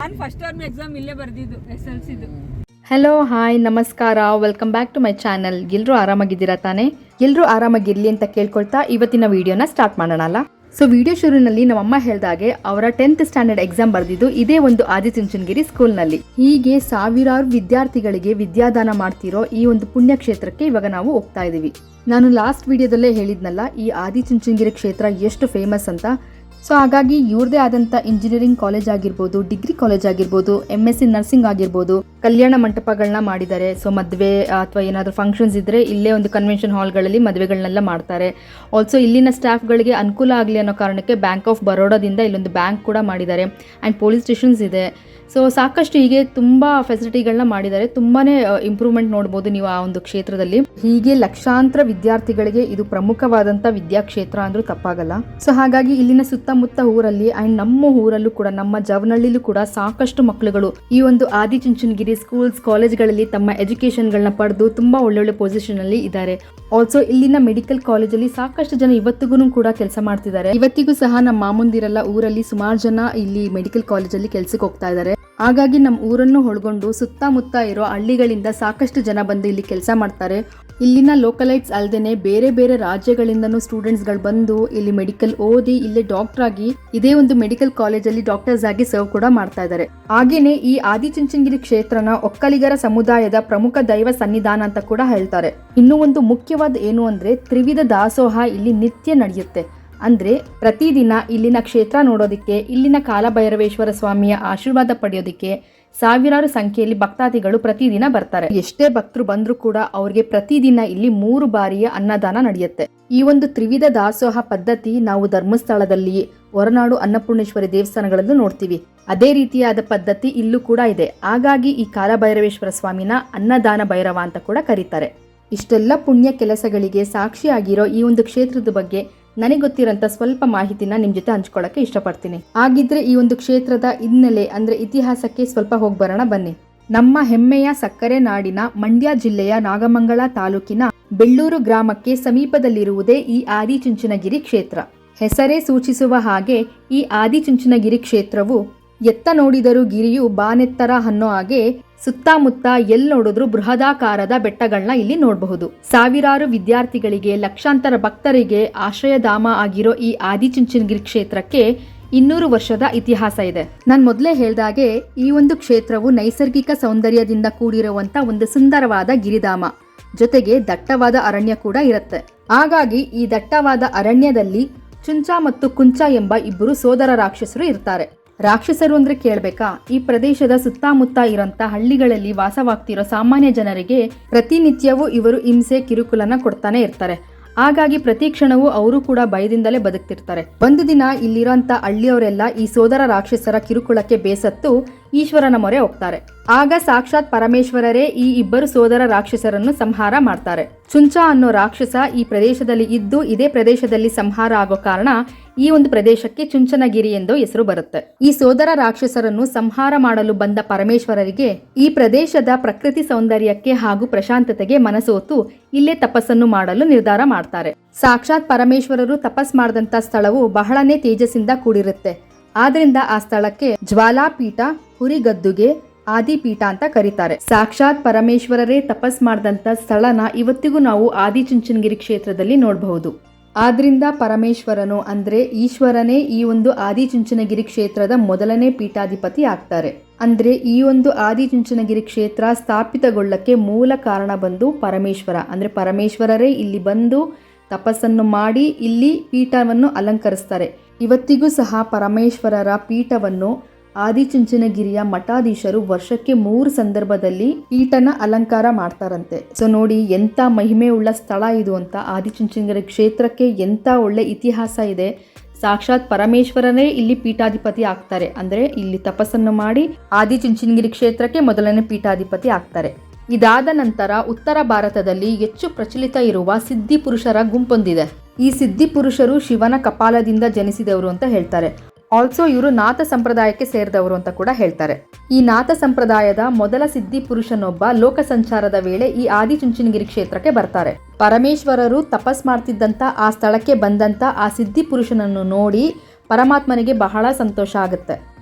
ನಾನು first term exam ಇಲ್ಲೇ ಬರ್ದಿದ್ದು SLCದು. ಹಲೋ ಹಾಯ್ ನಮಸ್ಕಾರ, welcome back to my channel. ಎಲ್ಲರೂ ಆರಾಮಾಗಿದ್ದೀರಾ ತಾನೇ? ಎಲ್ಲರೂ ಆರಾಮಾಗಿರಲಿ ಅಂತ ಕೇಳ್ಕೊಳ್ತಾ ಇವತ್ತಿನ ವಿಡಿಯೋನ ಸ್ಟಾರ್ಟ್ ಮಾಡೋಣ ಅಲ್ಲ. ಸೊ ವಿಡಿಯೋ ಶುರುವಿನಲ್ಲಿ ನಮ್ಮಮ್ಮ ಹೇಳ್ದಾಗೆ ಅವರ 10th ಸ್ಟ್ಯಾಂಡರ್ಡ್ ಎಕ್ಸಾಮ್ ಬರ್ದಿದ್ದು ಇದೇ ಒಂದು ಆದಿಚುಂಚನಗಿರಿ ಸ್ಕೂಲ್ನಲ್ಲಿ. ಹೀಗೆ ಸಾವಿರಾರು ವಿದ್ಯಾರ್ಥಿಗಳಿಗೆ ವಿದ್ಯಾದಾನ ಮಾಡ್ತಿರೋ ಈ ಒಂದು ಪುಣ್ಯ ಕ್ಷೇತ್ರಕ್ಕೆ ಇವಾಗ ನಾವು ಹೋಗ್ತಾ ಇದೀವಿ. ನಾನು ಲಾಸ್ಟ್ ವಿಡಿಯೋದಲ್ಲೇ ಹೇಳಿದ್ನಲ್ಲ ಈ ಆದಿಚುಂಚನಗಿರಿ ಕ್ಷೇತ್ರ ಎಷ್ಟು ಫೇಮಸ್ ಅಂತ. ಸೊ ಹಾಗಾಗಿ ಇವ್ರದೇ ಆದಂಥ ಇಂಜಿನಿಯರಿಂಗ್ ಕಾಲೇಜ್ ಆಗಿರ್ಬೋದು, ಡಿಗ್ರಿ ಕಾಲೇಜ್ ಆಗಿರ್ಬೋದು, MSc ನರ್ಸಿಂಗ್ ಆಗಿರ್ಬೋದು, ಕಲ್ಯಾಣ ಮಂಟಪಗಳನ್ನ ಮಾಡಿದ್ದಾರೆ. ಸೊ ಮದುವೆ ಅಥವಾ ಏನಾದರೂ ಫಂಕ್ಷನ್ಸ್ ಇದ್ದರೆ ಇಲ್ಲೇ ಒಂದು ಕನ್ವೆನ್ಷನ್ ಹಾಲ್ಗಳಲ್ಲಿ ಮದುವೆಗಳನ್ನೆಲ್ಲ ಮಾಡ್ತಾರೆ. ಆಲ್ಸೋ ಇಲ್ಲಿನ ಸ್ಟಾಫ್ಗಳಿಗೆ ಅನುಕೂಲ ಆಗಲಿ ಅನ್ನೋ ಕಾರಣಕ್ಕೆ ಬ್ಯಾಂಕ್ ಆಫ್ ಬರೋಡಾದಿಂದ ಇಲ್ಲೊಂದು ಬ್ಯಾಂಕ್ ಕೂಡ ಮಾಡಿದ್ದಾರೆ. ಆ್ಯಂಡ್ ಪೊಲೀಸ್ ಸ್ಟೇಷನ್ಸ್ ಇದೆ. ಸೊ ಸಾಕಷ್ಟು ಹೀಗೆ ತುಂಬ ಫೆಸಿಲಿಟಿಗಳನ್ನ ಮಾಡಿದ್ದಾರೆ. ತುಂಬಾ ಇಂಪ್ರೂವ್ಮೆಂಟ್ ನೋಡ್ಬೋದು ನೀವು ಆ ಒಂದು ಕ್ಷೇತ್ರದಲ್ಲಿ. ಹೀಗೆ ಲಕ್ಷಾಂತರ ವಿದ್ಯಾರ್ಥಿಗಳಿಗೆ ಇದು ಪ್ರಮುಖವಾದಂಥ ವಿದ್ಯಾಕ್ಷೇತ್ರ ಅಂದ್ರೂ ತಪ್ಪಾಗಲ್ಲ. ಸೊ ಹಾಗಾಗಿ ಇಲ್ಲಿನ ಸುತ್ತಮುತ್ತ ಊರಲ್ಲಿ ಆ್ಯಂಡ್ ನಮ್ಮ ಊರಲ್ಲೂ ಕೂಡ, ನಮ್ಮ ಜವನಹಳ್ಳಿಲೂ ಕೂಡ ಸಾಕಷ್ಟು ಮಕ್ಕಳುಗಳು ಈ ಒಂದು ಆದಿಚುಂಚನಗಿರಿ ಸ್ಕೂಲ್ಸ್ ಕಾಲೇಜ್ಗಳಲ್ಲಿ ತಮ್ಮ ಎಜುಕೇಷನ್ಗಳನ್ನ ಪಡೆದು ತುಂಬ ಒಳ್ಳೊಳ್ಳೆ ಪೊಸಿಷನ್ ಅಲ್ಲಿ ಇದ್ದಾರೆ. ಆಲ್ಸೋ ಇಲ್ಲಿನ ಮೆಡಿಕಲ್ ಕಾಲೇಜಲ್ಲಿ ಸಾಕಷ್ಟು ಜನ ಇವತ್ತಿಗೂ ಕೂಡ ಕೆಲಸ ಮಾಡ್ತಿದ್ದಾರೆ. ಇವತ್ತಿಗೂ ಸಹ ನಮ್ಮ ಮಾಮುಂದಿರೆಲ್ಲ ಊರಲ್ಲಿ ಸುಮಾರು ಜನ ಇಲ್ಲಿ ಮೆಡಿಕಲ್ ಕಾಲೇಜಲ್ಲಿ ಕೆಲ್ಸಕ್ಕೆ ಹೋಗ್ತಾ ಇದ್ದಾರೆ. ಹಾಗಾಗಿ ನಮ್ಮ ಊರನ್ನು ಒಳಗೊಂಡು ಸುತ್ತಮುತ್ತ ಇರೋ ಹಳ್ಳಿಗಳಿಂದ ಸಾಕಷ್ಟು ಜನ ಬಂದು ಇಲ್ಲಿ ಕೆಲಸ ಮಾಡ್ತಾರೆ. ಇಲ್ಲಿನ ಲೋಕಲೈಟ್ಸ್ ಅಲ್ಲದೆ ಬೇರೆ ಬೇರೆ ರಾಜ್ಯಗಳಿಂದನೂ ಸ್ಟೂಡೆಂಟ್ಸ್ಗಳು ಬಂದು ಇಲ್ಲಿ ಮೆಡಿಕಲ್ ಓದಿ ಇಲ್ಲೇ ಡಾಕ್ಟರ್ ಆಗಿ ಇದೇ ಒಂದು ಮೆಡಿಕಲ್ ಕಾಲೇಜಲ್ಲಿ ಡಾಕ್ಟರ್ಸ್ ಆಗಿ ಸರ್ವ್ ಕೂಡ ಮಾಡ್ತಾ ಇದ್ದಾರೆ. ಹಾಗೇನೆ ಈ ಆದಿಚುಂಚನಗಿರಿ ಕ್ಷೇತ್ರನ ಒಕ್ಕಲಿಗರ ಸಮುದಾಯದ ಪ್ರಮುಖ ದೈವ ಸನ್ನಿಧಾನ ಅಂತ ಕೂಡ ಹೇಳ್ತಾರೆ. ಇನ್ನೂ ಒಂದು ಮುಖ್ಯವಾದ ಏನು ಅಂದ್ರೆ ತ್ರಿವಿಧ ದಾಸೋಹ ಇಲ್ಲಿ ನಿತ್ಯ ನಡೆಯುತ್ತೆ. ಅಂದ್ರೆ ಪ್ರತಿದಿನ ಇಲ್ಲಿನ ಕ್ಷೇತ್ರ ನೋಡೋದಿಕ್ಕೆ, ಇಲ್ಲಿನ ಕಾಲಭೈರವೇಶ್ವರ ಸ್ವಾಮಿಯ ಆಶೀರ್ವಾದ ಪಡೆಯೋದಿಕ್ಕೆ ಸಾವಿರಾರು ಸಂಖ್ಯೆಯಲ್ಲಿ ಭಕ್ತಾದಿಗಳು ಪ್ರತಿದಿನ ಬರ್ತಾರೆ. ಎಷ್ಟೇ ಭಕ್ತರು ಬಂದ್ರೂ ಕೂಡ ಅವ್ರಿಗೆ ಪ್ರತಿದಿನ ಇಲ್ಲಿ 3 ಬಾರಿಯ ಅನ್ನದಾನ ನಡೆಯುತ್ತೆ. ಈ ಒಂದು ತ್ರಿವಿಧ ದಾಸೋಹ ಪದ್ಧತಿ ನಾವು ಧರ್ಮಸ್ಥಳದಲ್ಲಿ, ಹೊರನಾಡು ಅನ್ನಪೂರ್ಣೇಶ್ವರಿ ದೇವಸ್ಥಾನಗಳಲ್ಲೂ ನೋಡ್ತೀವಿ. ಅದೇ ರೀತಿಯಾದ ಪದ್ಧತಿ ಇಲ್ಲೂ ಕೂಡ ಇದೆ. ಹಾಗಾಗಿ ಈ ಕಾಲಭೈರವೇಶ್ವರ ಸ್ವಾಮಿನ ಅನ್ನದಾನ ಭೈರವ ಅಂತ ಕೂಡ ಕರೀತಾರೆ. ಇಷ್ಟೆಲ್ಲ ಪುಣ್ಯ ಕೆಲಸಗಳಿಗೆ ಸಾಕ್ಷಿಯಾಗಿರೋ ಈ ಒಂದು ಕ್ಷೇತ್ರದ ಬಗ್ಗೆ ನನಗೆ ಗೊತ್ತಿರೋಂಥ ಸ್ವಲ್ಪ ಮಾಹಿತಿನ ನಿಮ್ಮ ಜೊತೆ ಹಂಚ್ಕೊಳ್ಳೋಕೆ ಇಷ್ಟಪಡ್ತೀನಿ. ಹಾಗಿದ್ರೆ ಈ ಒಂದು ಕ್ಷೇತ್ರದ ಹಿನ್ನೆಲೆ ಅಂದ್ರೆ ಇತಿಹಾಸಕ್ಕೆ ಸ್ವಲ್ಪ ಹೋಗಿ ಬರೋಣ ಬನ್ನಿ. ನಮ್ಮ ಹೆಮ್ಮೆಯ ಸಕ್ಕರೆ ನಾಡಿನ ಮಂಡ್ಯ ಜಿಲ್ಲೆಯ ನಾಗಮಂಗಲ ತಾಲೂಕಿನ ಬೆಳ್ಳೂರು ಗ್ರಾಮಕ್ಕೆ ಸಮೀಪದಲ್ಲಿರುವುದೇ ಈ ಆದಿಚುಂಚನಗಿರಿ ಕ್ಷೇತ್ರ. ಹೆಸರೇ ಸೂಚಿಸುವ ಹಾಗೆ ಈ ಆದಿಚುಂಚನಗಿರಿ ಕ್ಷೇತ್ರವು ಎತ್ತ ನೋಡಿದರೂ ಗಿರಿಯು ಬಾನೆತ್ತರ ಅನ್ನೋ ಹಾಗೆ ಸುತ್ತಮುತ್ತ ಎಲ್ಲಿ ನೋಡಿದ್ರು ಬೃಹದಾಕಾರದ ಬೆಟ್ಟಗಳನ್ನ ಇಲ್ಲಿ ನೋಡಬಹುದು. ಸಾವಿರಾರು ವಿದ್ಯಾರ್ಥಿಗಳಿಗೆ, ಲಕ್ಷಾಂತರ ಭಕ್ತರಿಗೆ ಆಶ್ರಯಧಾಮ ಆಗಿರೋ ಈ ಆದಿಚುಂಚನಗಿರಿ ಕ್ಷೇತ್ರಕ್ಕೆ 200 ವರ್ಷದ ಇತಿಹಾಸ ಇದೆ. ನಾನು ಮೊದಲೇ ಹೇಳ್ದಾಗೆ ಈ ಒಂದು ಕ್ಷೇತ್ರವು ನೈಸರ್ಗಿಕ ಸೌಂದರ್ಯದಿಂದ ಕೂಡಿರುವಂತ ಒಂದು ಸುಂದರವಾದ ಗಿರಿಧಾಮ, ಜೊತೆಗೆ ದಟ್ಟವಾದ ಅರಣ್ಯ ಕೂಡ ಇರುತ್ತೆ. ಹಾಗಾಗಿ ಈ ದಟ್ಟವಾದ ಅರಣ್ಯದಲ್ಲಿ ಚುಂಚ ಮತ್ತು ಕುಂಚ ಎಂಬ ಇಬ್ಬರು ಸೋದರ ರಾಕ್ಷಸರು ಇರ್ತಾರೆ. ರಾಕ್ಷಸರು ಅಂದ್ರೆ ಕೇಳ್ಬೇಕಾ? ಈ ಪ್ರದೇಶದ ಸುತ್ತಮುತ್ತ ಇರೋಂಥ ಹಳ್ಳಿಗಳಲ್ಲಿ ವಾಸವಾಗ್ತಿರೋ ಸಾಮಾನ್ಯ ಜನರಿಗೆ ಪ್ರತಿನಿತ್ಯವೂ ಇವರು ಹಿಂಸೆ ಕಿರುಕುಲನ ಕೊಡ್ತಾನೆ ಇರ್ತಾರೆ. ಹಾಗಾಗಿ ಪ್ರತಿ ಕ್ಷಣವೂ ಅವರು ಕೂಡ ಭಯದಿಂದಲೇ ಬದುಕ್ತಿರ್ತಾರೆ. ಒಂದು ದಿನ ಇಲ್ಲಿರೋಂಥ ಹಳ್ಳಿಯವರೆಲ್ಲ ಈ ಸೋದರ ರಾಕ್ಷಸರ ಕಿರುಕುಳಕ್ಕೆ ಬೇಸತ್ತು ಈಶ್ವರನ ಮೊರೆ ಹೋಗ್ತಾರೆ. ಆಗ ಸಾಕ್ಷಾತ್ ಪರಮೇಶ್ವರರೇ ಈ ಇಬ್ಬರು ಸೋದರ ರಾಕ್ಷಸರನ್ನು ಸಂಹಾರ ಮಾಡ್ತಾರೆ. ಚುಂಚ ಅನ್ನೋ ರಾಕ್ಷಸ ಈ ಪ್ರದೇಶದಲ್ಲಿ ಇದ್ದು ಇದೇ ಪ್ರದೇಶದಲ್ಲಿ ಸಂಹಾರ ಆಗೋ ಕಾರಣ ಈ ಒಂದು ಪ್ರದೇಶಕ್ಕೆ ಚುಂಚನಗಿರಿ ಎಂದು ಹೆಸರು ಬರುತ್ತೆ. ಈ ಸೋದರ ರಾಕ್ಷಸರನ್ನು ಸಂಹಾರ ಮಾಡಲು ಬಂದ ಪರಮೇಶ್ವರರಿಗೆ ಈ ಪ್ರದೇಶದ ಪ್ರಕೃತಿ ಸೌಂದರ್ಯಕ್ಕೆ ಹಾಗೂ ಪ್ರಶಾಂತತೆಗೆ ಮನಸೋತು ಇಲ್ಲೇ ತಪಸ್ಸನ್ನು ಮಾಡಲು ನಿರ್ಧಾರ ಮಾಡ್ತಾರೆ. ಸಾಕ್ಷಾತ್ ಪರಮೇಶ್ವರರು ತಪಸ್ ಮಾಡಿದಂತ ಸ್ಥಳವು ಬಹಳನೇ ತೇಜಸ್ಸಿಂದ ಕೂಡಿರುತ್ತೆ. ಆದ್ರಿಂದ ಆ ಸ್ಥಳಕ್ಕೆ ಜ್ವಾಲಾಪೀಠ, ಹುರಿಗದ್ದುಗೆ, ಆದಿಪೀಠ ಅಂತ ಕರೀತಾರೆ. ಸಾಕ್ಷಾತ್ ಪರಮೇಶ್ವರರೇ ತಪಸ್ ಮಾಡಿದಂತ ಸ್ಥಳನ ಇವತ್ತಿಗೂ ನಾವು ಆದಿಚುಂಚನಗಿರಿ ಕ್ಷೇತ್ರದಲ್ಲಿ ನೋಡಬಹುದು. ಆದ್ರಿಂದ ಪರಮೇಶ್ವರನು ಅಂದ್ರೆ ಈಶ್ವರನೇ ಈ ಒಂದು ಆದಿಚುಂಚನಗಿರಿ ಕ್ಷೇತ್ರದ ಮೊದಲನೇ ಪೀಠಾಧಿಪತಿ ಆಗ್ತಾರೆ. ಅಂದ್ರೆ ಈ ಒಂದು ಆದಿಚುಂಚನಗಿರಿ ಕ್ಷೇತ್ರ ಸ್ಥಾಪಿತಗೊಳ್ಳಕ್ಕೆ ಮೂಲ ಕಾರಣ ಬಂದು ಪರಮೇಶ್ವರ. ಅಂದ್ರೆ ಪರಮೇಶ್ವರರೇ ಇಲ್ಲಿ ಬಂದು ತಪಸ್ಸನ್ನು ಮಾಡಿ ಇಲ್ಲಿ ಪೀಠವನ್ನು ಅಲಂಕರಿಸ್ತಾರೆ. ಇವತ್ತಿಗೂ ಸಹ ಪರಮೇಶ್ವರರ ಪೀಠವನ್ನು ಆದಿಚುಂಚನಗಿರಿಯ ಮಠಾಧೀಶರು ವರ್ಷಕ್ಕೆ 3 ಸಂದರ್ಭದಲ್ಲಿ ಪೀಠನ ಅಲಂಕಾರ ಮಾಡ್ತಾರಂತೆ. ಸೊ ನೋಡಿ ಎಂಥ ಮಹಿಮೆ ಉಳ್ಳ ಸ್ಥಳ ಇದು ಅಂತ. ಆದಿಚುಂಚನಗಿರಿ ಕ್ಷೇತ್ರಕ್ಕೆ ಎಂಥ ಒಳ್ಳೆ ಇತಿಹಾಸ ಇದೆ. ಸಾಕ್ಷಾತ್ ಪರಮೇಶ್ವರನೇ ಇಲ್ಲಿ ಪೀಠಾಧಿಪತಿ ಆಗ್ತಾರೆ. ಅಂದ್ರೆ ಇಲ್ಲಿ ತಪಸ್ಸನ್ನು ಮಾಡಿ ಆದಿಚುಂಚನಗಿರಿ ಕ್ಷೇತ್ರಕ್ಕೆ ಮೊದಲನೇ ಪೀಠಾಧಿಪತಿ ಆಗ್ತಾರೆ. ಇದಾದ ನಂತರ ಉತ್ತರ ಭಾರತದಲ್ಲಿ ಹೆಚ್ಚು ಪ್ರಚಲಿತ ಇರುವ ಸಿದ್ಧಿ ಪುರುಷರ ಗುಂಪೊಂದಿದೆ. ಈ ಸಿದ್ಧಿ ಪುರುಷರು ಶಿವನ ಕಪಾಲದಿಂದ ಜನಿಸಿದವರು ಅಂತ ಹೇಳ್ತಾರೆ. ಆಲ್ಸೋ ಇವರು ನಾಥ ಸಂಪ್ರದಾಯಕ್ಕೆ ಸೇರಿದವರು ಅಂತ ಕೂಡ ಹೇಳ್ತಾರೆ. ಈ ನಾಥ ಸಂಪ್ರದಾಯದ ಮೊದಲ ಸಿದ್ಧಿ ಪುರುಷನೊಬ್ಬ ಲೋಕ ಸಂಚಾರದ ವೇಳೆ ಈ ಆದಿಚುಂಚನಗಿರಿ ಕ್ಷೇತ್ರಕ್ಕೆ ಬರ್ತಾರೆ. ಪರಮೇಶ್ವರರು ತಪಸ್ ಮಾಡ್ತಿದ್ದಂತ ಆ ಸ್ಥಳಕ್ಕೆ ಬಂದಂತ ಆ ಸಿದ್ಧಿ ಪುರುಷನನ್ನು ನೋಡಿ ಪರಮಾತ್ಮನಿಗೆ ಬಹಳ ಸಂತೋಷ ಆಗುತ್ತೆ.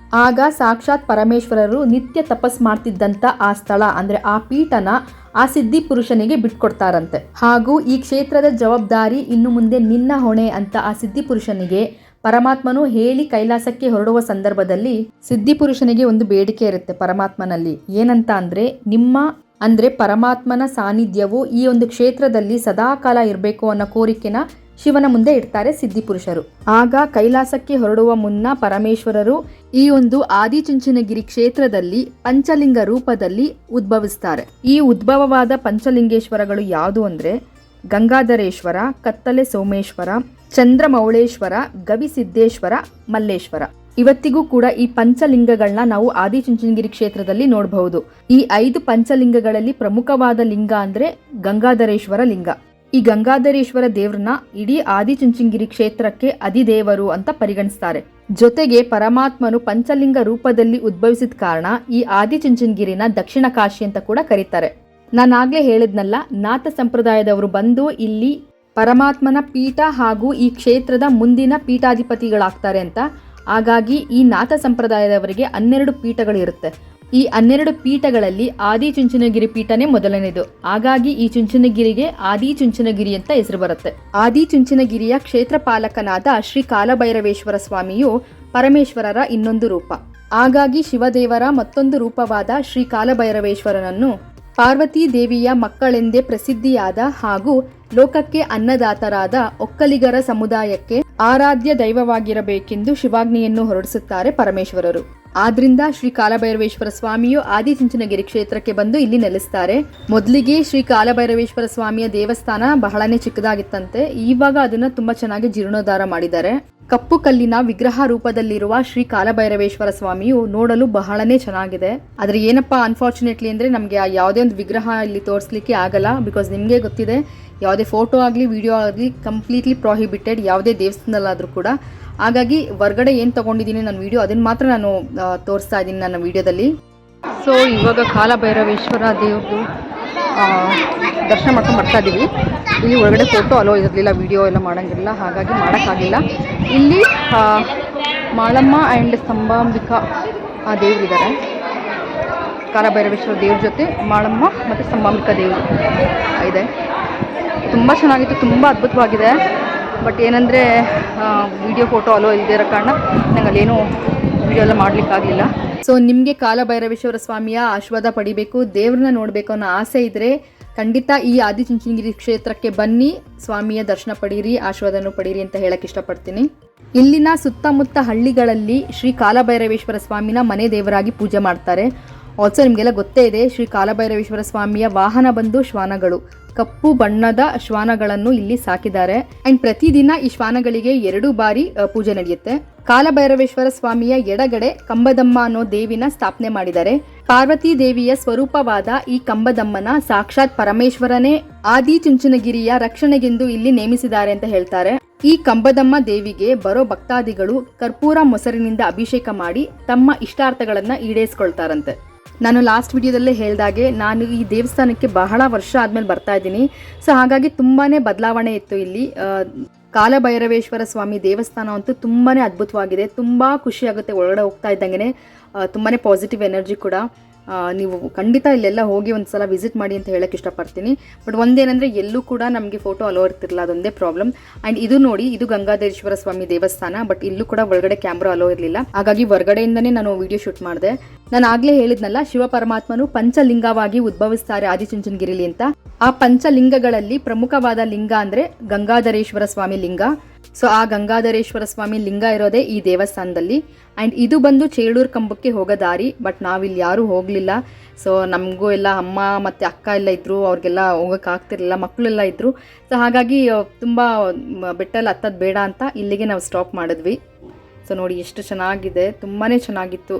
ಆಗ ಸಾಕ್ಷಾತ್ ಪರಮೇಶ್ವರರು ನಿತ್ಯ ತಪಸ್ ಮಾಡ್ತಿದ್ದಂಥ ಆ ಸ್ಥಳ ಅಂದರೆ ಆ ಪೀಠನ ಆ ಸಿದ್ಧಿ ಪುರುಷನಿಗೆ ಬಿಟ್ಕೊಡ್ತಾರಂತೆ. ಹಾಗೂ ಈ ಕ್ಷೇತ್ರದ ಜವಾಬ್ದಾರಿ ಇನ್ನು ಮುಂದೆ ನಿನ್ನ ಹೊಣೆ ಅಂತ ಆ ಸಿದ್ಧಿ ಪುರುಷನಿಗೆ ಪರಮಾತ್ಮನು ಹೇಳಿ ಕೈಲಾಸಕ್ಕೆ ಹೊರಡುವ ಸಂದರ್ಭದಲ್ಲಿ ಸಿದ್ಧಿ ಪುರುಷನಿಗೆ ಒಂದು ಬೇಡಿಕೆ ಇರುತ್ತೆ ಪರಮಾತ್ಮನಲ್ಲಿ. ಏನಂತ ಅಂದರೆ ಪರಮಾತ್ಮನ ಸಾನ್ನಿಧ್ಯವು ಈ ಒಂದು ಕ್ಷೇತ್ರದಲ್ಲಿ ಸದಾಕಾಲ ಇರಬೇಕು ಅನ್ನೋ ಕೋರಿಕೆನ ಶಿವನ ಮುಂದೆ ಇಡ್ತಾರೆ ಸಿದ್ಧಿ ಪುರುಷರು. ಆಗ ಕೈಲಾಸಕ್ಕೆ ಹೊರಡುವ ಮುನ್ನ ಪರಮೇಶ್ವರರು ಈ ಒಂದು ಆದಿಚುಂಚನಗಿರಿ ಕ್ಷೇತ್ರದಲ್ಲಿ ಪಂಚಲಿಂಗ ರೂಪದಲ್ಲಿ ಉದ್ಭವಿಸ್ತಾರೆ. ಈ ಉದ್ಭವವಾದ ಪಂಚಲಿಂಗೇಶ್ವರಗಳು ಯಾವುದು ಅಂದರೆ ಗಂಗಾಧರೇಶ್ವರ, ಕತ್ತಲೆ ಸೋಮೇಶ್ವರ, ಚಂದ್ರಮೌಳೇಶ್ವರ, ಗವಿಸಿದ್ದೇಶ್ವರ, ಮಲ್ಲೇಶ್ವರ. ಇವತ್ತಿಗೂ ಕೂಡ ಈ ಪಂಚಲಿಂಗಗಳನ್ನ ನಾವು ಆದಿಚುಂಚನಗಿರಿ ಕ್ಷೇತ್ರದಲ್ಲಿ ನೋಡಬಹುದು. ಈ 5 ಪಂಚಲಿಂಗಗಳಲ್ಲಿ ಪ್ರಮುಖವಾದ ಲಿಂಗ ಅಂದ್ರೆ ಗಂಗಾಧರೇಶ್ವರ ಲಿಂಗ. ಈ ಗಂಗಾಧರೇಶ್ವರ ದೇವ್ರನ್ನ ಇಡೀ ಆದಿಚುಂಚನಗಿರಿ ಕ್ಷೇತ್ರಕ್ಕೆ ಅಧಿದೇವರು ಅಂತ ಪರಿಗಣಿಸ್ತಾರೆ. ಜೊತೆಗೆ ಪರಮಾತ್ಮನು ಪಂಚಲಿಂಗ ರೂಪದಲ್ಲಿ ಉದ್ಭವಿಸಿದ ಕಾರಣ ಈ ಆದಿಚುಂಚನಗಿರಿನ ದಕ್ಷಿಣ ಕಾಶಿ ಅಂತ ಕೂಡ ಕರೀತಾರೆ. ನಾನಾಗ್ಲೇ ಹೇಳಿದ್ನಲ್ಲ, ನಾಥ ಸಂಪ್ರದಾಯದವರು ಬಂದು ಇಲ್ಲಿ ಪರಮಾತ್ಮನ ಪೀಠ ಹಾಗೂ ಈ ಕ್ಷೇತ್ರದ ಮುಂದಿನ ಪೀಠಾಧಿಪತಿಗಳಾಗ್ತಾರೆ ಅಂತ. ಹಾಗಾಗಿ ಈ ನಾಥ ಸಂಪ್ರದಾಯದವರಿಗೆ 12 ಪೀಠಗಳು ಇರುತ್ತೆ. ಈ 12 ಪೀಠಗಳಲ್ಲಿ ಆದಿಚುಂಚನಗಿರಿ ಪೀಠನೇ ಮೊದಲನೇದು. ಹಾಗಾಗಿ ಈ ಚುಂಚನಗಿರಿಗೆ ಆದಿಚುಂಚನಗಿರಿ ಅಂತ ಹೆಸರು ಬರುತ್ತೆ. ಆದಿಚುಂಚನಗಿರಿಯ ಕ್ಷೇತ್ರ ಪಾಲಕನಾದ ಶ್ರೀ ಕಾಲಭೈರವೇಶ್ವರ ಸ್ವಾಮಿಯು ಪರಮೇಶ್ವರರ ಇನ್ನೊಂದು ರೂಪ. ಹಾಗಾಗಿ ಶಿವದೇವರ ಮತ್ತೊಂದು ರೂಪವಾದ ಶ್ರೀ ಕಾಲಭೈರವೇಶ್ವರನನ್ನು ಪಾರ್ವತೀ ದೇವಿಯ ಮಕ್ಕಳೆಂದೇ ಪ್ರಸಿದ್ಧಿಯಾದ ಹಾಗೂ ಲೋಕಕ್ಕೆ ಅನ್ನದಾತರಾದ ಒಕ್ಕಲಿಗರ ಸಮುದಾಯಕ್ಕೆ ಆರಾಧ್ಯ ದೈವವಾಗಿರಬೇಕೆಂದು ಶಿವಾಜ್ಞೆಯನ್ನು ಹೊರಡಿಸುತ್ತಾರೆ ಪರಮೇಶ್ವರರು. ಆದ್ರಿಂದ ಶ್ರೀ ಕಾಲಭೈರವೇಶ್ವರ ಸ್ವಾಮಿಯು ಆದಿಚುಂಚನಗಿರಿ ಕ್ಷೇತ್ರಕ್ಕೆ ಬಂದು ಇಲ್ಲಿ ನೆಲೆಸ್ತಾರೆ. ಮೊದಲಿಗೆ ಶ್ರೀ ಕಾಲಭೈರವೇಶ್ವರ ಸ್ವಾಮಿಯ ದೇವಸ್ಥಾನ ಬಹಳನೇ ಚಿಕ್ಕದಾಗಿತ್ತಂತೆ. ಇವಾಗ ಅದನ್ನ ತುಂಬಾ ಚೆನ್ನಾಗಿ ಜೀರ್ಣೋದ್ಧಾರ ಮಾಡಿದ್ದಾರೆ. ಕಪ್ಪು ಕಲ್ಲಿನ ವಿಗ್ರಹ ರೂಪದಲ್ಲಿರುವ ಶ್ರೀ ಕಾಲಭೈರವೇಶ್ವರ ಸ್ವಾಮಿಯು ನೋಡಲು ಬಹಳನೇ ಚೆನ್ನಾಗಿದೆ. ಆದ್ರೆ ಏನಪ್ಪಾ ಅನ್ಫಾರ್ಚುನೇಟ್ಲಿ ಅಂದ್ರೆ ನಮಗೆ ಯಾವುದೇ ಒಂದು ವಿಗ್ರಹ ಇಲ್ಲಿ ತೋರಿಸ್ಲಿಕ್ಕೆ ಆಗಲ್ಲ. ಬಿಕಾಸ್ ನಿಮಗೆ ಗೊತ್ತಿದೆ, ಯಾವುದೇ ಫೋಟೋ ಆಗಲಿ ವಿಡಿಯೋ ಆಗಲಿ ಕಂಪ್ಲೀಟ್ಲಿ ಪ್ರಾಹಿಬಿಟೆಡ್ ಯಾವುದೇ ದೇವಸ್ಥಾನದಲ್ಲಾದರೂ ಕೂಡ. ಹಾಗಾಗಿ ಹೊರಗಡೆ ಏನು ತಗೊಂಡಿದ್ದೀನಿ ನನ್ನ ವಿಡಿಯೋ ಅದನ್ನು ಮಾತ್ರ ನಾನು ತೋರಿಸ್ತಾ ಇದ್ದೀನಿ ನನ್ನ ವಿಡಿಯೋದಲ್ಲಿ. ಸೊ ಇವಾಗ ಕಾಲಭೈರವೇಶ್ವರ ದೇವ್ರದ್ದು ದರ್ಶನ ಮಾಡ್ಕೊಂಡು ಬರ್ತಾ ಇದ್ದೀವಿ. ಇಲ್ಲಿ ಒಳಗಡೆ ಫೋಟೋ ಅಲೋ ಇರಲಿಲ್ಲ, ವಿಡಿಯೋ ಎಲ್ಲ ಮಾಡೋಂಗಿಲ್ಲ, ಹಾಗಾಗಿ ಮಾಡೋಕ್ಕಾಗಿಲ್ಲ. ಇಲ್ಲಿ ಮಾಳಮ್ಮ ಆ್ಯಂಡ್ ಸಂಭಾಂಬಿಕಾ ದೇವರಿದ್ದಾರೆ. ಕಾಲಭೈರವೇಶ್ವರ ದೇವ್ರ ಜೊತೆ ಮಾಳಮ್ಮ ಮತ್ತು ಸಂಭಾಂಬಿಕಾ ದೇವರು ಇದೆ. ತುಂಬ ಚೆನ್ನಾಗಿತ್ತು, ತುಂಬ ಅದ್ಭುತವಾಗಿದೆ. ಬಟ್ ಏನಂದರೆ ವಿಡಿಯೋ ಫೋಟೋ ಅಲೋ ಇಲ್ಲದೇ ಇರೋ ಕಾರಣ ನಂಗೆ ಅಲ್ಲೇನೂ ವಿಡಿಯೋ ಎಲ್ಲ ಮಾಡಲಿಕ್ಕಾಗಲಿಲ್ಲ. ಸೊ ನಿಮಗೆ ಕಾಲಭೈರವೇಶ್ವರ ಸ್ವಾಮಿಯ ಆಶೀರ್ವಾದ ಪಡಿಬೇಕು, ದೇವ್ರನ್ನ ನೋಡಬೇಕು ಅನ್ನೋ ಆಸೆ ಇದ್ದರೆ ಖಂಡಿತ ಈ ಆದಿಚುಂಚನಗಿರಿ ಕ್ಷೇತ್ರಕ್ಕೆ ಬನ್ನಿ, ಸ್ವಾಮಿಯ ದರ್ಶನ ಪಡೀರಿ, ಆಶೀರ್ವಾದನೂ ಪಡೀರಿ ಅಂತ ಹೇಳಕ್ಕೆ ಇಷ್ಟಪಡ್ತೀನಿ. ಇಲ್ಲಿನ ಸುತ್ತಮುತ್ತ ಹಳ್ಳಿಗಳಲ್ಲಿ ಶ್ರೀ ಕಾಲಭೈರವೇಶ್ವರ ಸ್ವಾಮಿನ ಮನೆ ದೇವರಾಗಿ ಪೂಜೆ ಮಾಡ್ತಾರೆ. ಆಲ್ಸೋ ನಿಮಗೆಲ್ಲ ಗೊತ್ತೇ ಇದೆ, ಶ್ರೀ ಕಾಲಭೈರವೇಶ್ವರ ಸ್ವಾಮಿಯ ವಾಹನ ಬಂದು ಶ್ವಾನಗಳು. ಕಪ್ಪು ಬಣ್ಣದ ಶ್ವಾನಗಳನ್ನು ಇಲ್ಲಿ ಸಾಕಿದ್ದಾರೆ. ಅಂಡ್ ಪ್ರತಿದಿನ ಈ ಶ್ವಾನಗಳಿಗೆ 2 ಬಾರಿ ಪೂಜೆ ನಡೆಯುತ್ತೆ. ಕಾಲಭೈರವೇಶ್ವರ ಸ್ವಾಮಿಯ ಎಡಗಡೆ ಕಂಬದಮ್ಮ ಅನ್ನೋ ದೇವಿನ ಸ್ಥಾಪನೆ ಮಾಡಿದ್ದಾರೆ. ಪಾರ್ವತಿ ದೇವಿಯ ಸ್ವರೂಪವಾದ ಈ ಕಂಬದಮ್ಮನ ಸಾಕ್ಷಾತ್ ಪರಮೇಶ್ವರನೇ ಆದಿಚುಂಚನಗಿರಿಯ ರಕ್ಷಣೆಗೆಂದು ಇಲ್ಲಿ ನೇಮಿಸಿದ್ದಾರೆ ಅಂತ ಹೇಳ್ತಾರೆ. ಈ ಕಂಬದಮ್ಮ ದೇವಿಗೆ ಬರೋ ಭಕ್ತಾದಿಗಳು ಕರ್ಪೂರ ಮೊಸರಿನಿಂದ ಅಭಿಷೇಕ ಮಾಡಿ ತಮ್ಮ ಇಷ್ಟಾರ್ಥಗಳನ್ನ ಈಡೇರಿಸ್ಕೊಳ್ತಾರಂತೆ. ನಾನು ಲಾಸ್ಟ್ ವಿಡಿಯೋದಲ್ಲೇ ಹೇಳಿದಾಗೆ ನಾನು ಈ ದೇವಸ್ಥಾನಕ್ಕೆ ಬಹಳ ವರ್ಷ ಆದಮೇಲೆ ಬರ್ತಾ ಇದ್ದೀನಿ. ಸೊ ಹಾಗಾಗಿ ತುಂಬಾ ಬದಲಾವಣೆ ಇತ್ತು ಇಲ್ಲಿ. ಕಾಲಭೈರವೇಶ್ವರ ಸ್ವಾಮಿ ದೇವಸ್ಥಾನ ಅಂತೂ ತುಂಬಾ ಅದ್ಭುತವಾಗಿದೆ. ತುಂಬ ಖುಷಿಯಾಗುತ್ತೆ ಒಳಗಡೆ ಹೋಗ್ತಾ ಇದ್ದಂಗೆ. ತುಂಬಾ ಪಾಸಿಟಿವ್ ಎನರ್ಜಿ ಕೂಡ. ನೀವು ಖಂಡಿತ ಇಲ್ಲೆಲ್ಲ ಹೋಗಿ ಒಂದು ಸಲ ವಿಸಿಟ್ ಮಾಡಿ ಅಂತ ಹೇಳಕ್ಕೆ ಇಷ್ಟಪಡ್ತೀನಿ. ಬಟ್ ಒಂದೇನಂದರೆ ಎಲ್ಲೂ ಕೂಡ ನಮಗೆ ಫೋಟೋ ಅಲೋ ಇರ್ತಿರಲಿಲ್ಲ, ಅದೊಂದೇ ಪ್ರಾಬ್ಲಮ್. ಆ್ಯಂಡ್ ಇದು ನೋಡಿ, ಇದು ಗಂಗಾಧರೇಶ್ವರ ಸ್ವಾಮಿ ದೇವಸ್ಥಾನ. ಬಟ್ ಇಲ್ಲೂ ಕೂಡ ಒಳಗಡೆ ಕ್ಯಾಮ್ರಾ ಅಲೋ ಇರಲಿಲ್ಲ. ಹಾಗಾಗಿ ಹೊರಗಡೆಯಿಂದನೇ ನಾನು ವಿಡಿಯೋ ಶೂಟ್ ಮಾಡಿದೆ. ನಾನು ಆಗಲೇ ಹೇಳಿದ್ನಲ್ಲ, ಶಿವ ಪರಮಾತ್ಮನು ಪಂಚಲಿಂಗವಾಗಿ ಉದ್ಭವಿಸ್ತಾರೆ ಆದಿಚುಂಚನಗಿರಿಲಿ ಅಂತ. ಆ ಪಂಚಲಿಂಗಗಳಲ್ಲಿ ಪ್ರಮುಖವಾದ ಲಿಂಗ ಅಂದರೆ ಗಂಗಾಧರೇಶ್ವರ ಸ್ವಾಮಿ ಲಿಂಗ. ಸೊ ಆ ಗಂಗಾಧರೇಶ್ವರ ಸ್ವಾಮಿ ಲಿಂಗ ಇರೋದೇ ಈ ದೇವಸ್ಥಾನದಲ್ಲಿ. ಆ್ಯಂಡ್ ಇದು ಬಂದು ಚೇಳೂರು ಕಂಬಕ್ಕೆ ಹೋಗೋ ದಾರಿ. ಬಟ್ ನಾವಿಲ್ಲಿ ಯಾರೂ ಹೋಗಲಿಲ್ಲ. ಸೊ ನಮಗೂ ಎಲ್ಲ ಅಮ್ಮ ಮತ್ತು ಅಕ್ಕ ಎಲ್ಲ ಇದ್ದರು, ಅವ್ರಿಗೆಲ್ಲ ಹೋಗೋಕ್ಕಾಗ್ತಿರ್ಲಿಲ್ಲ, ಮಕ್ಕಳೆಲ್ಲ ಇದ್ದರು. ಸೊ ಹಾಗಾಗಿ ತುಂಬ ಬೆಟ್ಟಲ್ಲಿ ಹತ್ತೋದು ಬೇಡ ಅಂತ ಇಲ್ಲಿಗೆ ನಾವು ಸ್ಟಾಪ್ ಮಾಡಿದ್ವಿ. ಸೊ ನೋಡಿ ಎಷ್ಟು ಚೆನ್ನಾಗಿದೆ, ತುಂಬಾ ಚೆನ್ನಾಗಿತ್ತು.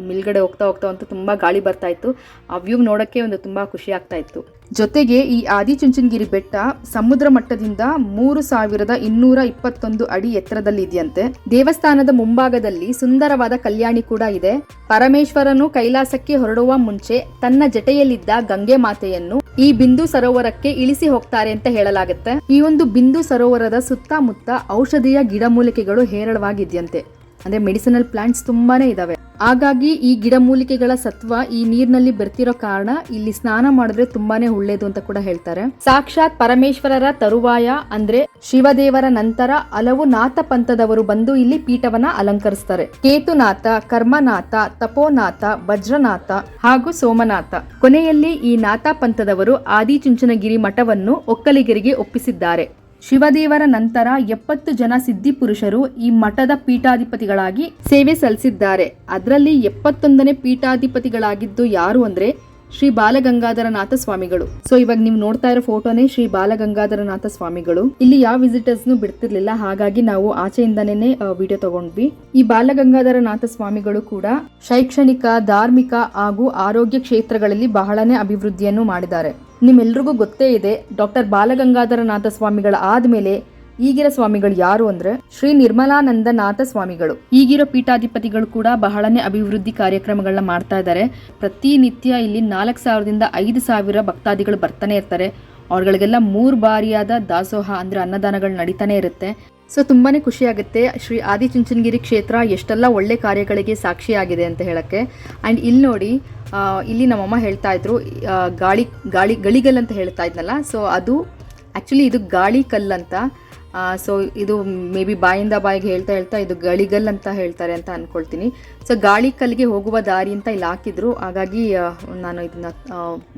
ಮೇಲ್ಗಡೆ ಹೋಗ್ತಾ ಹೋಗ್ತಾ ಅಂತೂ ತುಂಬ ಗಾಳಿ ಬರ್ತಾ ಇತ್ತು. ಆ ವ್ಯೂ ನೋಡೋಕ್ಕೆ ಒಂದು ತುಂಬ ಖುಷಿ ಆಗ್ತಾ ಇತ್ತು. ಜೊತೆಗೆ ಈ ಆದಿಚುಂಚನಗಿರಿ ಬೆಟ್ಟ ಸಮುದ್ರ ಮಟ್ಟದಿಂದ 3221 ಅಡಿ ಎತ್ತರದಲ್ಲಿ ಇದೆಯಂತೆ. ದೇವಸ್ಥಾನದ ಮುಂಭಾಗದಲ್ಲಿ ಸುಂದರವಾದ ಕಲ್ಯಾಣಿ ಕೂಡ ಇದೆ. ಪರಮೇಶ್ವರನು ಕೈಲಾಸಕ್ಕೆ ಹೊರಡುವ ಮುಂಚೆ ತನ್ನ ಜಟೆಯಲ್ಲಿದ್ದ ಗಂಗೆ ಮಾತೆಯನ್ನು ಈ ಬಿಂದು ಸರೋವರಕ್ಕೆ ಇಳಿಸಿ ಹೋಗ್ತಾರೆ ಅಂತ ಹೇಳಲಾಗುತ್ತೆ. ಈ ಒಂದು ಬಿಂದು ಸರೋವರದ ಸುತ್ತಮುತ್ತ ಔಷಧೀಯ ಗಿಡಮೂಲಿಕೆಗಳು ಹೇರಳವಾಗಿದೆಯಂತೆ. ಅಂದ್ರೆ ಮೆಡಿಸಿನಲ್ ಪ್ಲಾಂಟ್ಸ್ ತುಂಬಾನೇ ಇದಾವೆ. ಹಾಗಾಗಿ ಈ ಗಿಡಮೂಲಿಕೆಗಳ ಸತ್ವ ಈ ನೀರಿನಲ್ಲಿ ಬೆರ್ತಿರೋ ಕಾರಣ ಇಲ್ಲಿ ಸ್ನಾನ ಮಾಡಿದ್ರೆ ತುಂಬಾನೇ ಒಳ್ಳೇದು ಅಂತ ಕೂಡ ಹೇಳ್ತಾರೆ. ಸಾಕ್ಷಾತ್ ಪರಮೇಶ್ವರರ ತರುವಾಯ ಅಂದ್ರೆ ಶಿವದೇವರ ನಂತರ ಹಲವು ನಾಥ ಪಂಥದವರು ಬಂದು ಇಲ್ಲಿ ಪೀಠವನ್ನ ಅಲಂಕರಿಸ್ತಾರೆ. ಕೇತುನಾಥ, ಕರ್ಮನಾಥ, ತಪೋನಾಥ, ವಜ್ರನಾಥ ಹಾಗೂ ಸೋಮನಾಥ. ಕೊನೆಯಲ್ಲಿ ಈ ನಾಥ ಪಂಥದವರು ಆದಿಚುಂಚನಗಿರಿ ಮಠವನ್ನು ಒಕ್ಕಲಿಗರಿಗೆ ಒಪ್ಪಿಸಿದ್ದಾರೆ. ಶಿವದೇವರ ನಂತರ 70 ಜನ ಸಿದ್ಧಿ ಪುರುಷರು ಈ ಮಠದ ಪೀಠಾಧಿಪತಿಗಳಾಗಿ ಸೇವೆ ಸಲ್ಲಿಸಿದ್ದಾರೆ. ಅದರಲ್ಲಿ 71ನೇ ಪೀಠಾಧಿಪತಿಗಳಾಗಿದ್ದು ಯಾರು ಅಂದ್ರೆ ಶ್ರೀ ಬಾಲಗಂಗಾಧರನಾಥ ಸ್ವಾಮಿಗಳು. ಸೊ ಇವಾಗ ನೀವು ನೋಡ್ತಾ ಇರೋ ಫೋಟೋನೇ ಶ್ರೀ ಬಾಲಗಂಗಾಧರನಾಥ ಸ್ವಾಮಿಗಳು. ಇಲ್ಲಿ ಯಾವ ವಿಸಿಟರ್ಸ್ನು ಬಿಡ್ತಿರ್ಲಿಲ್ಲ, ಹಾಗಾಗಿ ನಾವು ಆಚೆಯಿಂದನೇ ವಿಡಿಯೋ ತಗೊಂಡ್ವಿ. ಈ ಬಾಲಗಂಗಾಧರನಾಥ ಸ್ವಾಮಿಗಳು ಕೂಡ ಶೈಕ್ಷಣಿಕ, ಧಾರ್ಮಿಕ ಹಾಗೂ ಆರೋಗ್ಯ ಕ್ಷೇತ್ರಗಳಲ್ಲಿ ಬಹಳನೇ ಅಭಿವೃದ್ಧಿಯನ್ನು ಮಾಡಿದ್ದಾರೆ. ನಿಮ್ಮೆಲ್ರಿಗೂ ಗೊತ್ತೇ ಇದೆ, ಡಾಕ್ಟರ್ ಬಾಲಗಂಗಾಧರನಾಥ ಸ್ವಾಮಿಗಳ ಆದ್ಮೇಲೆ ಈಗಿರೋ ಸ್ವಾಮಿಗಳು ಯಾರು ಅಂದ್ರೆ ಶ್ರೀ ನಿರ್ಮಲಾನಂದನಾಥ ಸ್ವಾಮಿಗಳು. ಈಗಿರೋ ಪೀಠಾಧಿಪತಿಗಳು ಕೂಡ ಬಹಳನೇ ಅಭಿವೃದ್ಧಿ ಕಾರ್ಯಕ್ರಮಗಳನ್ನ ಮಾಡ್ತಾ ಇದ್ದಾರೆ. ಪ್ರತಿನಿತ್ಯ ಇಲ್ಲಿ 4,000ದಿಂದ 5,000 ಭಕ್ತಾದಿಗಳು ಬರ್ತಾನೆ ಇರ್ತಾರೆ. ಅವ್ರಗಳಿಗೆಲ್ಲ 3 ಬಾರಿಯಾದ ದಾಸೋಹ ಅಂದ್ರೆ ಅನ್ನದಾನಗಳು ನಡೀತಾನೆ ಇರುತ್ತೆ. ಸೊ ತುಂಬಾನೇ ಖುಷಿ ಆಗುತ್ತೆ ಶ್ರೀ ಆದಿಚುಂಚನಗಿರಿ ಕ್ಷೇತ್ರ ಎಷ್ಟೆಲ್ಲ ಒಳ್ಳೆ ಕಾರ್ಯಗಳಿಗೆ ಸಾಕ್ಷಿಯಾಗಿದೆ ಅಂತ ಹೇಳಕ್ಕೆ. ಆ್ಯಂಡ್ ಇಲ್ಲಿ ನೋಡಿ, ಇಲ್ಲಿ ನಮ್ಮಮ್ಮ ಹೇಳ್ತಾ ಇದ್ರು ಗಳಿಗಲ್ ಅಂತ ಹೇಳ್ತಾ ಇದ್ನಲ್ಲ, ಸೊ ಅದು ಆ್ಯಕ್ಚುಲಿ ಇದು ಗಾಳಿ ಕಲ್ಲಂತ. ಸೊ ಇದು ಮೇ ಬಿ ಬಾಯಿಂದ ಬಾಯಿಗೆ ಹೇಳ್ತಾ ಇದು ಗಳಿಗಲ್ ಅಂತ ಹೇಳ್ತಾರೆ ಅಂತ ಅಂದ್ಕೊಳ್ತೀನಿ. ಸೊ ಗಾಳಿ ಕಲ್ಲಿಗೆ ಹೋಗುವ ದಾರಿ ಅಂತ ಇಲ್ಲಿ ಹಾಕಿದ್ರು, ಹಾಗಾಗಿ ನಾನು ಇದನ್ನ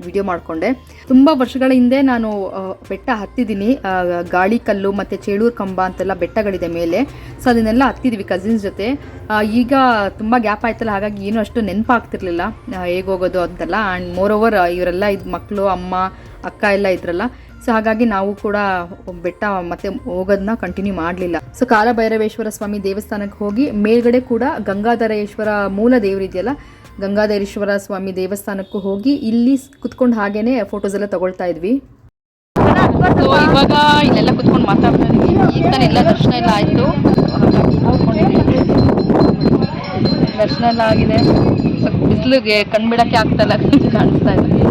ವಿಡಿಯೋ ಮಾಡಿಕೊಂಡೆ. ತುಂಬ ವರ್ಷಗಳ ಹಿಂದೆ ನಾನು ಬೆಟ್ಟ ಹತ್ತಿದ್ದೀನಿ. ಗಾಳಿ ಕಲ್ಲು ಮತ್ತು ಚೇಳೂರು ಕಂಬ ಅಂತೆಲ್ಲ ಬೆಟ್ಟಗಳಿದೆ ಮೇಲೆ. ಸೊ ಅದನ್ನೆಲ್ಲ ಹತ್ತಿದ್ವಿ ಕಸಿನ್ಸ್ ಜೊತೆ. ಈಗ ತುಂಬ ಗ್ಯಾಪ್ ಆಯ್ತಲ್ಲ, ಹಾಗಾಗಿ ಏನೂ ಅಷ್ಟು ನೆನಪಾಗ್ತಿರ್ಲಿಲ್ಲ ಹೇಗೆ ಹೋಗೋದು ಅಂತೆಲ್ಲ. ಆ್ಯಂಡ್ ಮೋರ್ ಓವರ್ ಇವರೆಲ್ಲ ಮಕ್ಕಳು, ಅಮ್ಮ, ಅಕ್ಕ ಎಲ್ಲ ಇದ್ರಲ್ಲ. ಸೊ ಹಾಗಾಗಿ ನಾವು ಕೂಡ ಬೆಟ್ಟ ಮತ್ತೆ ಹೋಗೋದನ್ನ ಕಂಟಿನ್ಯೂ ಮಾಡಲಿಲ್ಲ. ಸೊ ಕಾಲಭೈರವೇಶ್ವರ ಸ್ವಾಮಿ ದೇವಸ್ಥಾನಕ್ಕೆ ಹೋಗಿ ಮೇಲ್ಗಡೆ ಕೂಡ ಗಂಗಾಧರೇಶ್ವರ ಮೂಲ ದೇವರಿದೆಯಲ್ಲ, ಗಂಗಾಧರೇಶ್ವರ ಸ್ವಾಮಿ ದೇವಸ್ಥಾನಕ್ಕೂ ಹೋಗಿ ಇಲ್ಲಿ ಕುತ್ಕೊಂಡು ಹಾಗೇನೆ ಫೋಟೋಸ್ ಎಲ್ಲ ತಗೊಳ್ತಾ ಇದ್ವಿ. ಇವಾಗ ಇಲ್ಲೆಲ್ಲ ಕುತ್ಕೊಂಡು ಮಾತಾಡ್ತಾ ಇದ್ವಿ. ಈಗ ತಾನೇ ಎಲ್ಲ ದರ್ಶನ ಎಲ್ಲ ಆಯಿತು, ದರ್ಶನ ಎಲ್ಲ ಆಗಿದೆ. ಬಿಸಿಲಿಗೆ ಕಣ್ಬಿಡಕ್ಕೆ ಆಗ್ತಲ್ಲ, ಕಾಣಿಸ್ತಾ ಇದ್ವಿ.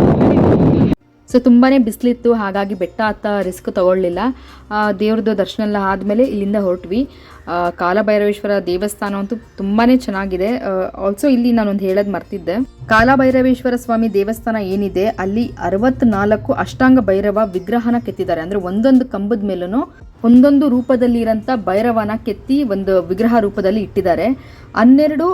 ಸೊ ತುಂಬಾ ಬಿಸಿಲಿತ್ತು, ಹಾಗಾಗಿ ಬೆಟ್ಟ ಹತ್ತ ರಿಸ್ಕ್ ತಗೊಳ್ಳಿಲ್ಲ. ದೇವ್ರದ್ದು ದರ್ಶನ ಎಲ್ಲ ಆದಮೇಲೆ ಇಲ್ಲಿಂದ ಹೊರಟ್ವಿ. ಕಾಲಭೈರವೇಶ್ವರ ದೇವಸ್ಥಾನ ಅಂತೂ ತುಂಬಾ ಚೆನ್ನಾಗಿದೆ. ಆಲ್ಸೋ ಇಲ್ಲಿ ನಾನೊಂದು ಹೇಳೋದು ಮರ್ತಿದ್ದೆ, ಕಾಲಭೈರವೇಶ್ವರ ಸ್ವಾಮಿ ದೇವಸ್ಥಾನ ಏನಿದೆ ಅಲ್ಲಿ 64 ಅಷ್ಟಾಂಗ ಭೈರವ ವಿಗ್ರಹನ ಕೆತ್ತಿದ್ದಾರೆ. ಅಂದರೆ ಒಂದೊಂದು ಕಂಬದ ಮೇಲೂ ಒಂದೊಂದು ರೂಪದಲ್ಲಿ ಇರೋಂಥ ಭೈರವನ ಕೆತ್ತಿ ಒಂದು ವಿಗ್ರಹ ರೂಪದಲ್ಲಿ ಇಟ್ಟಿದ್ದಾರೆ. 12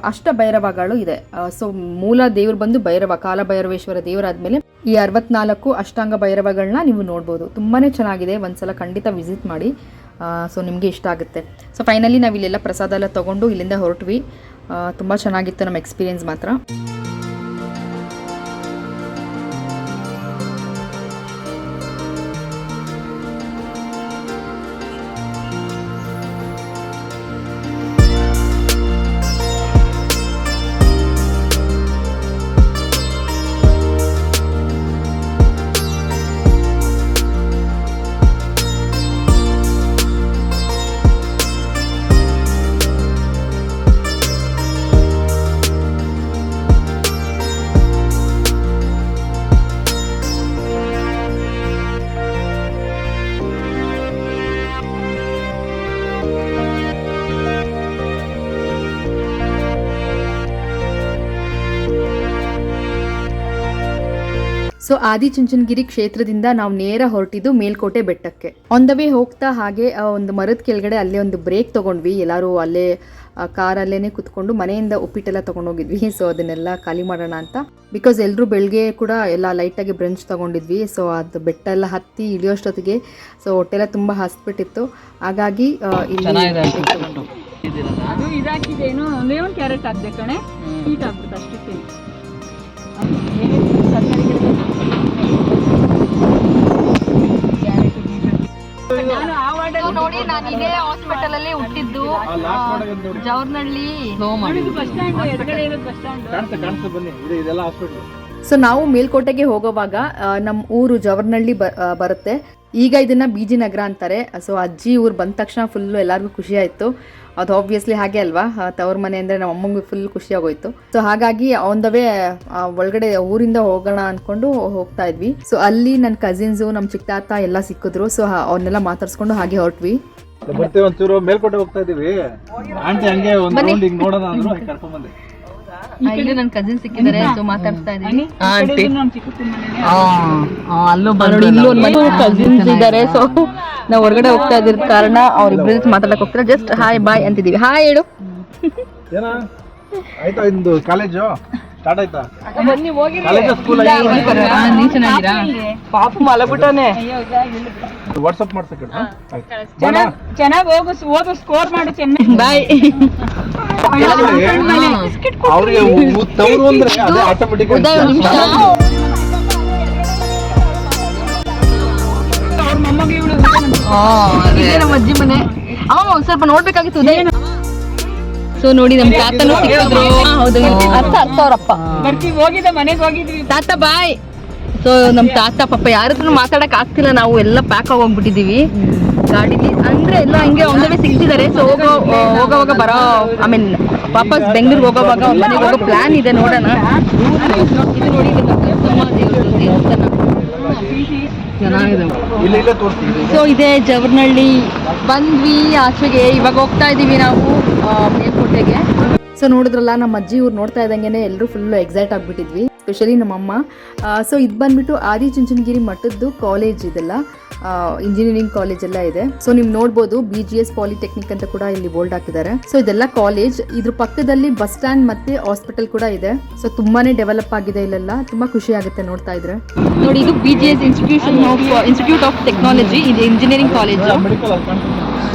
ಅಷ್ಟ ಭೈರವಗಳು ಇದೆ. ಸೊ ಮೂಲ ದೇವ್ರು ಬಂದು ಭೈರವ, ಕಾಲಭೈರವೇಶ್ವರ ದೇವರಾದ್ಮೇಲೆ ಈ 64 ಅಷ್ಟಾಂಗ ಭೈರವಗಳನ್ನ ನೀವು ನೋಡ್ಬೋದು. ತುಂಬಾ ಚೆನ್ನಾಗಿದೆ, ಒಂದ್ಸಲ ಖಂಡಿತ ವಿಸಿಟ್ ಮಾಡಿ. ಸೊ ನಿಮಗೆ ಇಷ್ಟ ಆಗುತ್ತೆ. ಸೊ ಫೈನಲಿ ನಾವು ಇಲ್ಲೆಲ್ಲ ಪ್ರಸಾದ ಎಲ್ಲ ತೊಗೊಂಡು ಇಲ್ಲಿಂದ ಹೊರಟ್ವಿ. ತುಂಬ ಚೆನ್ನಾಗಿತ್ತು ನಮ್ಮ ಎಕ್ಸ್ಪೀರಿಯನ್ಸ್ ಮಾತ್ರ. ಸೊ ಆದಿಚುಂಚನಗಿರಿ ಕ್ಷೇತ್ರದಿಂದ ನಾವು ನೇರ ಹೊರಟಿದ್ದು ಮೇಲ್ಕೋಟೆ ಬೆಟ್ಟಕ್ಕೆ. ಆನ್ ದ ವೇ ಹೋಗ್ತಾ ಹಾಗೆ ಒಂದು ಮರದ ಕೆಳಗಡೆ ಅಲ್ಲೇ ಒಂದು ಬ್ರೇಕ್ ತೊಗೊಂಡ್ವಿ. ಎಲ್ಲರೂ ಅಲ್ಲೇ ಕಾರಲ್ಲೇ ಕುತ್ಕೊಂಡು ಮನೆಯಿಂದ ಉಪ್ಪಿಟ್ಟೆಲ್ಲ ತೊಗೊಂಡೋಗಿದ್ವಿ. ಸೊ ಅದನ್ನೆಲ್ಲ ಖಾಲಿ ಮಾಡೋಣ ಅಂತ. ಬಿಕಾಸ್ ಎಲ್ಲರೂ ಬೆಳಗ್ಗೆ ಕೂಡ ಎಲ್ಲ ಲೈಟಾಗಿ ಬ್ರಂಚ್ ತೊಗೊಂಡಿದ್ವಿ. ಸೊ ಅದು ಬೆಟ್ಟ ಎಲ್ಲ ಹತ್ತಿ ಇಳಿಯೋಷ್ಟೊತ್ತಿಗೆ ಸೊ ಹೊಟ್ಟೆಲ್ಲ ತುಂಬ ಹಸ್ಬಿಟ್ಟಿತ್ತು. ಹಾಗಾಗಿ ಇಲ್ಲಿ ಅದು ಇದಾಕಿದೇನು ಲೇವನ್ ಕ್ಯಾರೆಟ್ ಹಾಕ್ಬೇಕು ಕಣೆ, ಹೀಟ್ ಆಗ್ಬಿಟ್ಟು ಅಷ್ಟಕ್ಕೆ. ನೋಡಿ, ನಾನು ಇದೇ ಹಾಸ್ಪಿಟಲ್ ಅಲ್ಲಿ ಹುಟ್ಟಿದ್ದು, ಜವರ್ನಳ್ಳಿ. ಸೊ ನಾವು ಮೇಲ್ಕೋಟೆಗೆ ಹೋಗೋವಾಗ ನಮ್ಮ ಊರು ಜವರ್ನಳ್ಳಿ ಬರುತ್ತೆ. ಈಗ ಇದನ್ನ ಬೀಜಿ ನಗರ ಅಂತಾರೆ. ಸೊ ಅಜ್ಜಿ ಊರು ಬಂದ ತಕ್ಷಣ ಫುಲ್ಲು ಎಲ್ಲರಿಗೂ ಖುಷಿ ಆಯಿತು. ಅದು ಆಬ್ವಿಯಸ್ಲಿ ಹಾಗೆ ಅಲ್ವಾ, ತವ್ರ ಮನೆ ಅಂದರೆ ನಮ್ಮ ಅಮ್ಮಂಗೆ ಫುಲ್ ಖುಷಿಯಾಗೋಯ್ತು. ಸೊ ಹಾಗಾಗಿ ಆನ್ ದ ವೇ ಒಳಗಡೆ ಊರಿಂದ ಹೋಗೋಣ ಅಂದ್ಕೊಂಡು ಹೋಗ್ತಾ ಇದ್ವಿ. ಸೊ ಅಲ್ಲಿ ನನ್ನ ಕಸಿನ್ಸು, ನಮ್ಮ ಚಿಕ್ಕ ತಾತ ಎಲ್ಲ ಸಿಕ್ಕಿದ್ರು. ಸೊ ಅವ್ರನ್ನೆಲ್ಲ ಮಾತಾಡ್ಸ್ಕೊಂಡು ಹಾಗೆ ಹೊರಟ್ವಿ. ಬರ್ತೀವಿ ಒಂಚೂರು ಮೇಲ್ಕೋಟೆ ಹೋಗ್ತಾ ಇದೀವಿ. ಆಂಟಿ ಹಂಗೆ ಒಂದ್ ರೌಂಡ್ ಹಿಂಗ್ ನೋಡೋಣ ಅಂದ್ರು ಕರ್ಕೊಂಡ್ ಬಂದೆ. ಇಲ್ಲಿ ನನ್ನ ಕಸಿನ್ ಸಿಕ್ಕಿದ್ದಾರೆ, ಸೊ ಮಾತಾಡ್ತಾ ಇದ್ದೀನಿ. ಅಲ್ಲೂ ನೋಡಿ ಇಲ್ಲೂ ಒಂದು ಮನೆ ಕಸಿನ್ಸ್ ಇದ್ದಾರೆ. ಸೊ ನಾವು ಹೊರಗಡೆ ಹೋಗ್ತಾ ಇದ್ದ ಕಾರಣ ಅವ್ರಿಬ್ರ ಜೊತೆ ಮಾತಾಡಕ್ ಹೋಗ್ತಾರೆ. ಜಸ್ಟ್ ಹಾಯ್ ಬಾಯ್ ಅಂತಿದೀವಿ. ಹಾಯ್ ಹೇಳು. ಏನ ಆಯ್ತಾ ಇಂದು ಕಾಲೇಜು ಸ್ಟಾರ್ಟ್ ಆಯ್ತಾ? ನೀವ್ ಚೆನ್ನಾಗಿರಾ? ಪಾಪ ಮಲಗ್ಬಿಟ್ಟಾನೆ. ವಾಟ್ಸ್ಆಪ್ ಮಾಡ್ಸಕ್ ಚೆನ್ನಾಗಿ ಓದು ಸ್ಕೋರ್ ಮಾಡು ಚೆನ್ನಾಗಿ. ಬಾಯ್. ಅವ್ರಿಗೆ ತವ್ರು ಅಂದ್ರೆ ಅದೇ ಆಟೋಮೆಟಿಕ್. ಅವ್ರ ಮೊಮ್ಮಗ ಇವಳು ಇದೇ ನಮ್ಮ ಅಜ್ಜಿ ಮನೆ. ಸ್ವಲ್ಪ ನೋಡ್ಬೇಕಾಗಿತ್ತು ಉದಯ್. ಸೊ ನೋಡಿ ನಮ್ ತಾತನು ಸಿಕ್ಕಿದ್ರು. ಹೌದು, ಅರ್ಥ ಅವ್ರಪ್ಪ. ಬರ್ತೀವಿ, ಹೋಗಿದ್ದ ಮನೆಗೆ ಹೋಗಿದ್ವಿ. ತಾತ ಬಾಯ್. ಸೊ ನಮ್ ತಾತ ಪಾಪ ಯಾರತ್ರ ಮಾತಾಡಕ್ ಆಗ್ತಿಲ್ಲ, ನಾವು ಎಲ್ಲ ಪ್ಯಾಕ್ ಆಗೋಗ್ಬಿಟ್ಟಿದೀವಿ ಗಾಡಿಲಿ. ಅಂದ್ರೆ ಎಲ್ಲ ಹಂಗೆ ಒಂದವೇ ಸಿಗ್ತಿದ್ದಾರೆ. ಸೊ ಹೋಗೋವಾಗ ಬರೋ ಐ ಮೀನ್ ವಾಪಸ್ ಬೆಂಗಳೂರಿಗೆ ಹೋಗೋವಾಗ ಅವ್ರ ಮನೆಗೆ ಹೋಗೋ ಪ್ಲಾನ್ ಇದೆ, ನೋಡೋಣ. ಇದು ನೋಡಿ ದೇವಸ್ಥಾನ ಚೆನ್ನಾಗಿದೆ. ಸೊ ಇದೆ ಜವರ್ನಹಳ್ಳಿ. ಬಂದ್ವಿ ಆಚೆಗೆ, ಇವಾಗ ಹೋಗ್ತಾ ಇದೀವಿ ನಾವು ಮೇಲ್ಕೋಟೆಗೆ. ಸೊ ನೋಡಿದ್ರಲ್ಲ, ನಮ್ಮ ಅಜ್ಜಿ ಇವ್ರು ನೋಡ್ತಾ ಇದ್ದಂಗೆ ಎಲ್ಲರೂ ಫುಲ್ ಎಕ್ಸೈಟ್ ಆಗ್ಬಿಟ್ಟಿದ್ವಿ, ಸ್ಪೆಷಲಿ ನಮ್ಮಮ್ಮ. ಸೊ ಇದು ಬಂದ್ಬಿಟ್ಟು ಆದಿಚುಂಚನಗಿರಿ ಮಠದ್ದು ಕಾಲೇಜ್ ಇದೆಲ್ಲ, ಇಂಜಿನಿಯರಿಂಗ್ ಕಾಲೇಜ್ ಎಲ್ಲ ಇದೆ. ಸೊ ನೀವು ನೋಡ್ಬೋದು BGS ಪಾಲಿಟೆಕ್ನಿಕ್ ಅಂತ ಕೂಡ ಇಲ್ಲಿ ಬೋರ್ಡ್ ಹಾಕಿದ್ದಾರೆ. ಸೊ ಇದೆಲ್ಲ ಕಾಲೇಜ್. ಇದ್ರ ಪಕ್ಕದಲ್ಲಿ ಬಸ್ ಸ್ಟ್ಯಾಂಡ್ ಮತ್ತೆ ಹಾಸ್ಪಿಟಲ್ ಕೂಡ ಇದೆ. ಸೊ ತುಂಬಾನೇ ಡೆವಲಪ್ ಆಗಿದೆ ಇಲ್ಲೆಲ್ಲ, ತುಂಬಾ ಖುಷಿ ಆಗುತ್ತೆ ನೋಡ್ತಾ ಇದ್ರೆ. ನೋಡಿ ಇದು BGS ಇನ್ಸ್ಟಿಟ್ಯೂಟ್ ಆಫ್ ಟೆಕ್ನಾಲಜಿ, ಇದು ಇಂಜಿನಿಯರಿಂಗ್ ಕಾಲೇಜ್.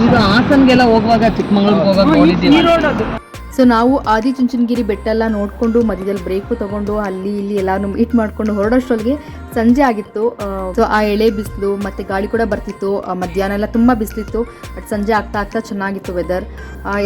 ಈಗ ಹಾಸನ್ಗೆಲ್ಲ ಹೋಗುವಾಗ ಚಿಕ್ಕಮಂಗ್ಳೂರ್ಗೆ ಹೋಗುವಾಗ. ಸೊ ನಾವು ಆದಿಚುಂಚನಗಿರಿ ಬೆಟ್ಟ ಎಲ್ಲ ನೋಡ್ಕೊಂಡು ಮಧ್ಯದಲ್ಲಿ ಬ್ರೇಕು ತಗೊಂಡು ಅಲ್ಲಿ ಇಲ್ಲಿ ಎಲ್ಲಾನು ಮೀಟ್ ಮಾಡ್ಕೊಂಡು ಹೊರಡೋಷ್ಟೊಳಗೆ ಸಂಜೆ ಆಗಿತ್ತು. ಸೊ ಆ ಎಳೆ ಬಿಸಿಲು ಮತ್ತೆ ಗಾಳಿ ಕೂಡ ಬರ್ತಿತ್ತು. ಮಧ್ಯಾಹ್ನ ಎಲ್ಲ ತುಂಬ ಬಿಸಿಲಿತ್ತು, ಬಟ್ ಸಂಜೆ ಆಗ್ತಾ ಚೆನ್ನಾಗಿತ್ತು ವೆದರ್.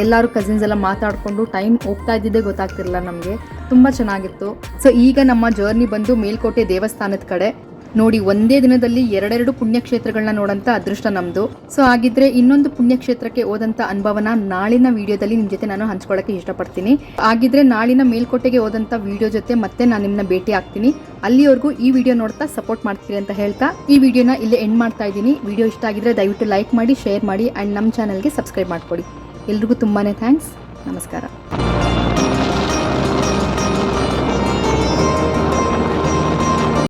ಎಲ್ಲರೂ ಕಸಿನ್ಸ್ ಎಲ್ಲ ಮಾತಾಡಿಕೊಂಡು ಟೈಮ್ ಹೋಗ್ತಾ ಇದ್ದಿದ್ದೇ ಗೊತ್ತಾಗ್ತಿರಲಿಲ್ಲ ನಮಗೆ, ತುಂಬ ಚೆನ್ನಾಗಿತ್ತು. ಸೊ ಈಗ ನಮ್ಮ ಜರ್ನಿ ಬಂದು ಮೇಲ್ಕೋಟೆ ದೇವಸ್ಥಾನದ ಕಡೆ. ನೋಡಿ, ಒಂದೇ ದಿನದಲ್ಲಿ 2 ಪುಣ್ಯಕ್ಷೇತ್ರಗಳನ್ನ ನೋಡೋಂಥ ಅದೃಷ್ಟ ನಮ್ಮದು. ಸೊ ಹಾಗಿದ್ರೆ ಇನ್ನೊಂದು ಪುಣ್ಯಕ್ಷೇತ್ರಕ್ಕೆ ಹೋದಂಥ ಅನುಭವನ ನಾಳಿನ ವಿಡಿಯೋದಲ್ಲಿ ನಿಮ್ಮ ಜೊತೆ ನಾನು ಹಂಚ್ಕೊಳ್ಳೋಕ್ಕೆ ಇಷ್ಟಪಡ್ತೀನಿ. ಹಾಗಿದ್ರೆ ನಾಳಿನ ಮೇಲ್ಕೋಟೆಗೆ ಹೋದಂಥ ವಿಡಿಯೋ ಜೊತೆ ಮತ್ತೆ ನಾನು ನಿಮ್ಮನ್ನ ಭೇಟಿ ಆಗ್ತೀನಿ. ಅಲ್ಲಿವರೆಗೂ ಈ ವಿಡಿಯೋ ನೋಡ್ತಾ ಸಪೋರ್ಟ್ ಮಾಡ್ತೀರಿ ಅಂತ ಹೇಳ್ತಾ ಈ ವಿಡಿಯೋನ ಇಲ್ಲೇ ಎಂಡ್ ಮಾಡ್ತಾ ಇದ್ದೀನಿ. ವಿಡಿಯೋ ಇಷ್ಟ ಆಗಿದ್ರೆ ದಯವಿಟ್ಟು ಲೈಕ್ ಮಾಡಿ, ಶೇರ್ ಮಾಡಿ ಆ್ಯಂಡ್ ನಮ್ಮ ಚಾನಲ್ಗೆ ಸಬ್ಸ್ಕ್ರೈಬ್ ಮಾಡ್ಕೊಳ್ಳಿ. ಎಲ್ರಿಗೂ ತುಂಬಾ ಥ್ಯಾಂಕ್ಸ್. ನಮಸ್ಕಾರ.